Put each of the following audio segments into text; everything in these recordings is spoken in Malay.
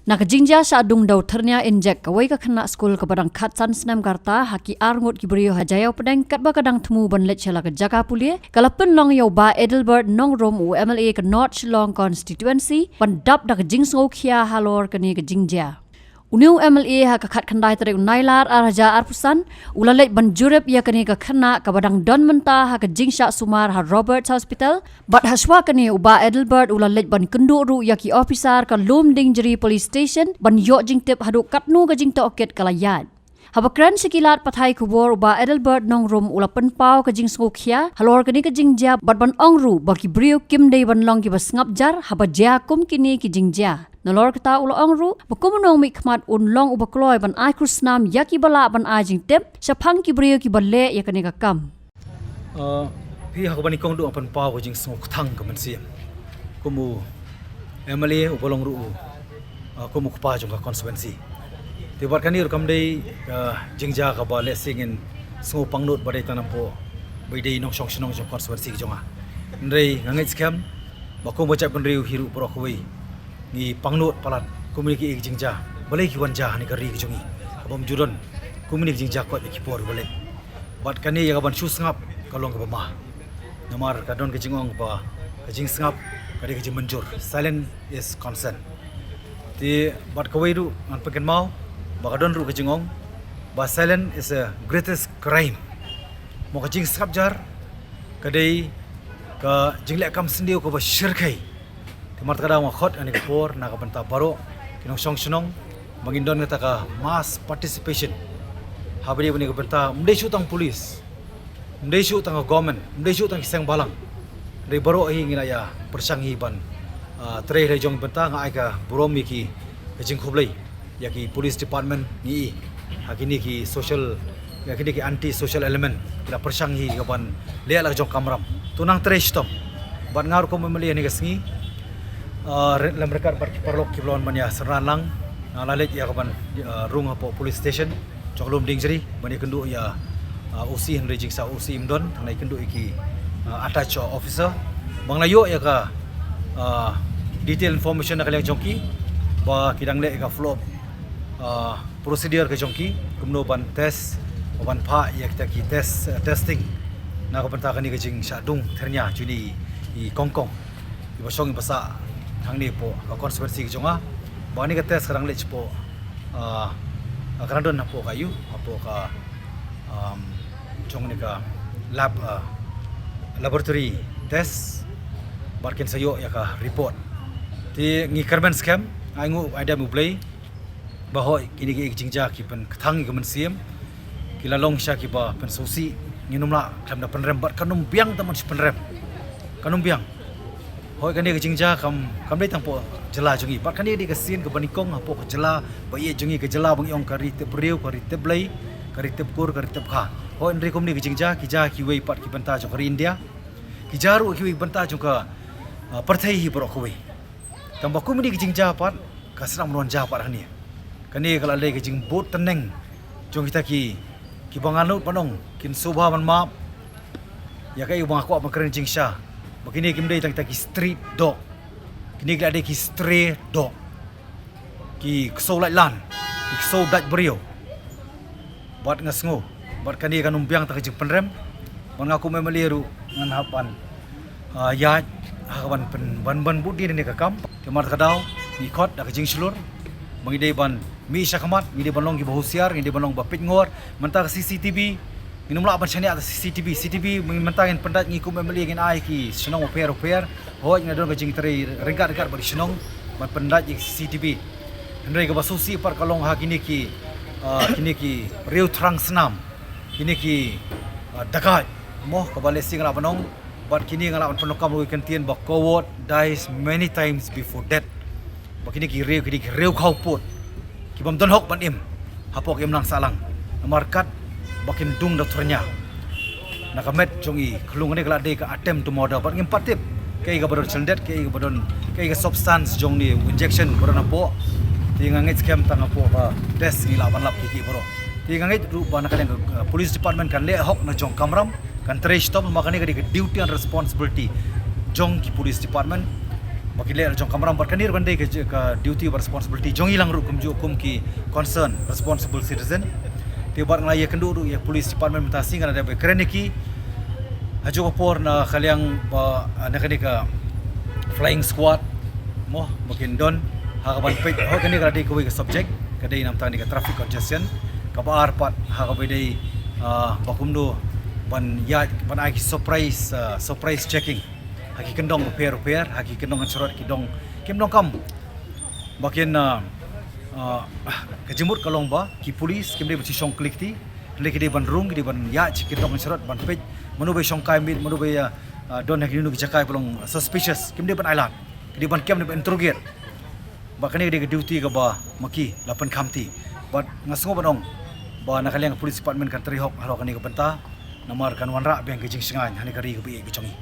Nak jingja sa adung daw ternya injek kawai ka kena skul ke padang khatsan senam karta haki arngut ki brio hajaya pedang kat ba kadang temu ban let chala ke jaga pulie kalapen long yo ba Edelbert nong rom u MLA ke North Shillong constituency pandap dak jing khia halor ke ni ke jingja. Uniu MLA ha ka khat khandai tere unailar arhaja arpusan ulalek banjurep ya kani ka khana ka badang don menta ha ka jingsha sumar ha Roberts Hospital but haswa kani uba Edelbert ulalek ban kendu ru ya ki officer ka lum ding jeri police station ban yo jingtep hadu katnu ka jingta oket kalayat. Habakran sekilat pathai kubor uba Edelbert nong rum ulapen pau ka jing khia halor kani ka jingja bat ban ongru baki brio kim dei ban long ki basngap jar haba ja kum kini ki jingja. Nalor kata ulo ongru bakumunong mikmat unlong ubakloy ban ai krusnam yaki bala ban ai jingtep sapang ki brio ki balle ya kani ka kam. Pi hakabani kong du apan pau ka jing thang ka mansiam. Kumu MLA ubolong ru kumu kupa jong ka constituency. Tibat kani rekam dei jingja ka ba le singin sungu pangnut badai tanam po badai nong song song jong constituency jonga. Ndrei ngangai scam bakum bacap penriu hiru prokoi ni pangnut palat komuniki jingja balai ki wanja ni kari ki jongi abam judon komuniki jingja ko ki por balai bat kani ya ban su sangap kalong ka bama namar kadon ke jingong ba ka jing sangap kadi ke jing menjur silent is consent ti bat kawai du an peken mau ba kadon ru ke jingong ba silent is a greatest crime mo ka jing sangap jar kadai ka jinglek kam sendiu ko ba syirkai Timar kadang khot ani kapor na kapanta baro kinong song sunong mangindon ngata ka mass participation habri bani kapanta mdei shu tang police mdei shu tang government mdei shu tang kisang balang dei baro hi ngina ya persang hi ban tre re jong banta nga ai ka burom ki jing khoblei ya ki police department ni hakini ki social ya ki anti social element kira persang hi ka ban le la jong kamram tunang tre stom ban ngar ko memeli ni gasngi lam rekat parlok kiblon mania seranlang lalet ya kapan rung apo police station choklum ding jeri bani kendu ya OC henry jingsa OC imdon nai kendu iki attach officer banglayo ya ka detail information na kaliang jongki ba kidang le ka flow procedure ka jongki kumno ban test ban pha ya kita ki testing na kapan ta kani ka jing sadung ternya juni i kongkong i basong i basa hang ni po ka conspiracy jonga bani ka test karang lech po karang don na po kayu apo ka jong ni ka laboratory test barkin sayo ya ka report ti ngi carbon scam aingu ada mu play bahoy kini ki jingja ki pen thang ki mensiam kila long sha ki ba pen sosi nginumla kam da penrem bat kanum biang taman penrem kanum biang hoi kani ke jingja kam dei tangpo jela jungi pat kani di kesin ke banikong apo ke jela ba ye jungi ke jela bang yong kari te priu kari te blai kari te kur kari te kha hoi ndri kom ni ke jingja ki ja ki wei pat ki banta jo kari India ki jaru ki wei banta jo ka parthai hi bro khoi tamba kum ni ke jingja pat ka sram ron ja pat hani kani kala le ke jing bot teneng jong kita ki banganut panong kin subha man ma ya kai bang aku apa keren jingsha begini kim dei tang ki street dog kini ada ki stray dog ki ksou lai lan ki ksou dat brio bat ngasngo bat kani kan umbiang ta jing penrem ban ngaku memeliru ngan hapan ya hakaban pen ban budi ni ka kam kemar kadau ni khot da jing slur bangi dei ban mi syakamat ngi dei ban long ki bahusiar ngi dei ban long bapit ngor mentah CCTV minumla ban chani ada CCTV mentangin pendat ngi kum emeli ngin ai ki senong oper hoi ngadon ka jing teri regat bagi senong ban pendat ki CCTV ndrei ka basusi par kalong ha kini ki riu trang senam kini ki dakat moh ka bale sing la banong bat kini ngala ban penokam lu kentien ba coward dies many times before death ba kini ki riu khau pot ki bam don hok ban im hapok im nang salang markat bakin dung dokternya nakamet jongi klung ni kala de ka attempt to murder bat ngim patip kai ga badon chendet kai ga substance jong ni injection badon apo ti ngangai scam tang apo ba test ni laban lap ki bro ti ngangai ru bana kadang police department kan le hok na jong kamram kan trace stop makani ga duty and responsibility jong ki police department bagi le jong kamram bar kanir bandai ke duty or responsibility jong hilang ru kum ki concern responsible citizen ti bar ngalaya kendu ru ya police department mentasi ngana ada kreniki hajo por na kaliang ba nakani ka flying squad mo makin don hakaban pek ho kani ka dai kuwi ka subject kadai nam tani ka traffic congestion ka bar pat hakabai dai bakumdo ban ya ban ai surprise checking haki kendong repair haki kendong ansorot kidong kimdong kam bakin kejemut kalong ba ki polis kimde besi song klikti leki de ban rung de ban ya kidong ansorot ban pej manu be song kai mit manu be don haki nu jakai pelong suspicious kimde ban island di ban kem de interrogate bakane de duty ka ba maki lapan kamti bat ngasungo banong ba nakaliang police department kan terihok halo kani ka benta namar kan wanra beng kejing singan hani kari ka bi kecongi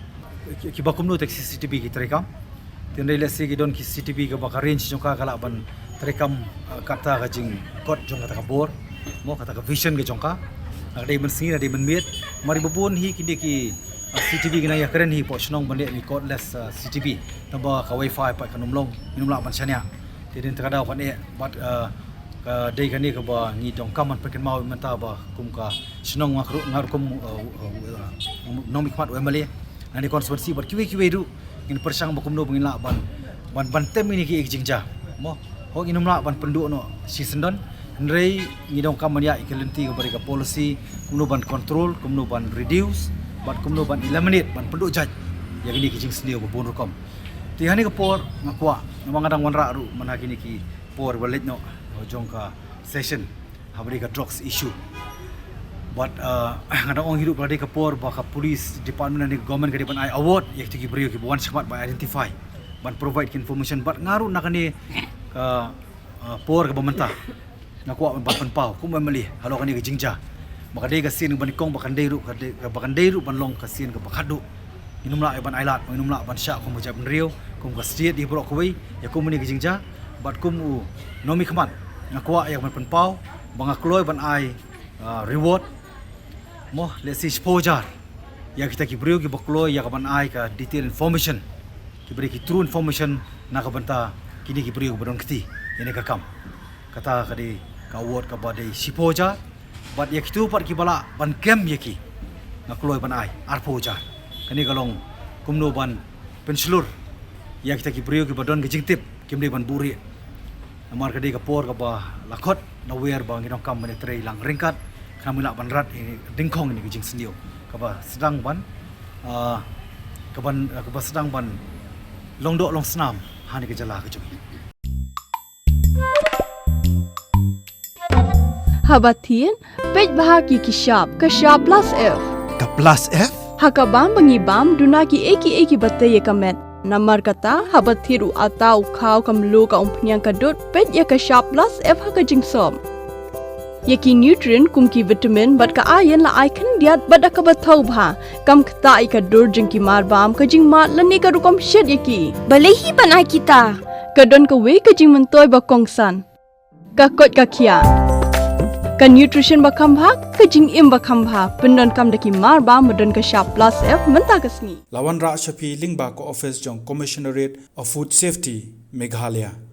ki bakum nu tek CCTV ki terekam tindai lesi ki don ki CCTV ka baka range jongka kala ban terekam kata ka jing kot jong kata ka bor mo kata ka vision ke jongka ada men sini ada men miet mari bubun hi kini ki CCTV kena ya keren hi po snong bande ni cordless CCTV tamba ka wifi pa kanumlong minumla ban syania tidin takada kan e bat ka dei kani ka ba ni jong kaman peken mau menta ba kum ka snong ngarukum nomik mat emale nani konsumensi bar kiwe du in persang bakum no bangila ban tem ini ki jingja mo ho inumla ban penduk no season don nrei ngidong kam ya ikelenti ko bari ka policy kumno ban control kumno ban reduce bat kumno ban eliminate ban penduk jaj ya ini ki jing sendio bubun rukom ti hani ka por ngakwa namang adang wanra ru mana kini ki por balet no jong ka session habari ka drugs issue but ngada ong hidup ladi kapor baka police department ni government kadi ban ai award yak tigi brio ki buan semat by identify ban provide information but ngaru nakani ka por ka bamenta ngakwa ban pau kum memali halo kani ka jingja baka dei ka sin ban kong bakan dei ru ka bakan dei ru ban long ka sin ka bakadu inumla ban ailat inumla ban sya kum jab rio kum ka state di bro kuwi ya kum ni ka jingja but kum nomi khamat ngakwa yak ban pau banga kloy ban ai reward mo let's see exposure ya kita ki brio ki baklo ya kaban ai ka detail information ki beri ki true information na ka banta kini ki brio bodon kiti ini ka kam kata kadi ka award ka badai exposure but ya kitu par ki bala ban kem ya ki na kloy ban ai arpoja kani kalong kumno ban penslur ya kita ki brio ki bodon ki jingtip kimde ban buri amar kadi ka por ka ba lakot na wer bang inong kam mane tre lang ringkat kami nak banrat ini dingkong ini kejing sendio kaba sedang ban kaba sedang ban longdok long senam hani kejala kejung Habatin pej bahagi ki shop plus F Ka plus F? hakabam bangibam dunaki eki batte yekamet namar kata habathiru atau khau kamlu ka umpnyang kadut pej ya ka shop plus F hakajing som Yaki nutrient kumki vitamin bat ka ayan la icon diat bat ka bathau bha kam khta ka dur jing ki mar bam ka jing mat lani ka rukom shed yaki Balehi banai kita. ka don ka we ka jing mentoy ba kongsan ka kot ka khia ka nutrition ba kham bha ka jing im ba kham bha pendon kam daki mar bam modon ka sharp plus F menta kasni Lawan Ra Shafi Lingba ko office jong Commissionerate of Food Safety Meghalaya